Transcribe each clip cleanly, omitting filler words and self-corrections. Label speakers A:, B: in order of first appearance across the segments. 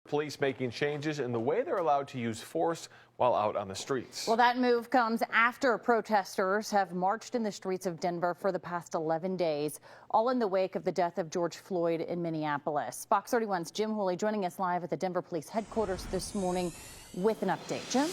A: Police making changes in the way they're allowed to use force while out on the streets.
B: Well, that move comes after protesters have marched in the streets of Denver for the past 11 days, all in the wake of the death of George Floyd in Minneapolis. Fox 31's Jim Hooley joining us live at the Denver Police Headquarters this morning with an update. Jim?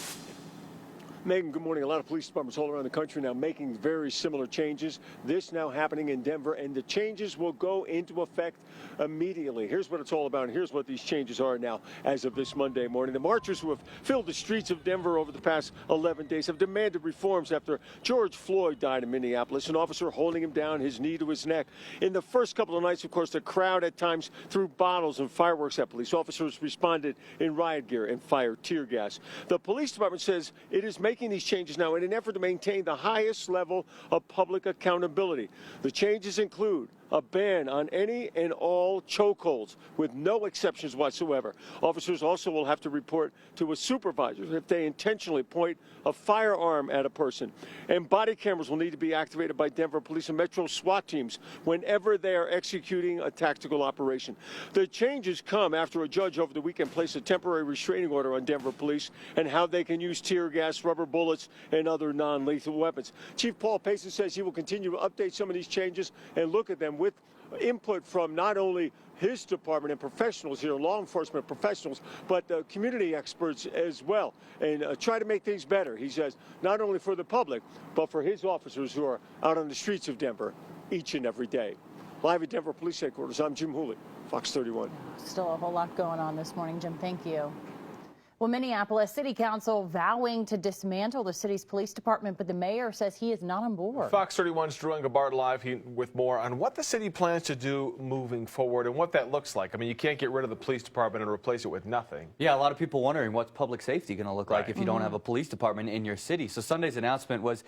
C: Megan, good morning. A lot of police departments all around the country now making very similar changes. This now happening in Denver, and the changes will go into effect immediately. Here's what it's all about, and here's what these changes are now as of this Monday morning. The marchers who have filled the streets of Denver over the past 11 days have demanded reforms after George Floyd died in Minneapolis, an officer holding him down, his knee to his neck. In the first couple of nights, of course, the crowd at times threw bottles and fireworks at police. Officers responded in riot gear and fired tear gas. The police department says it is making these changes now in an effort to maintain the highest level of public accountability. The changes include a ban on any and all chokeholds with no exceptions whatsoever. Officers also will have to report to a supervisor if they intentionally point a firearm at a person. And body cameras will need to be activated by Denver Police and Metro SWAT teams whenever they are executing a tactical operation. The changes come after a judge over the weekend placed a temporary restraining order on Denver Police and how they can use tear gas, rubber bullets, and other non-lethal weapons. Chief Paul Payson says he will continue to update some of these changes and look at them with input from not only his department and professionals here, law enforcement professionals, but community experts as well, and try to make things better, he says, not only for the public, but for his officers who are out on the streets of Denver each and every day. Live at Denver Police Headquarters, I'm Jim Hooley, Fox 31.
B: Still a whole lot going on this morning, Jim. Thank you. Well, Minneapolis City Council vowing to dismantle the city's police department, but the mayor says he is not on board.
A: Fox 31's Drew Engabart live with more on what the city plans to do moving forward and what that looks like. I mean, you can't get rid of the police department and replace it with nothing.
D: Yeah, a lot of people wondering what's public safety going to look like if you don't have a police department in your city. So Sunday's announcement was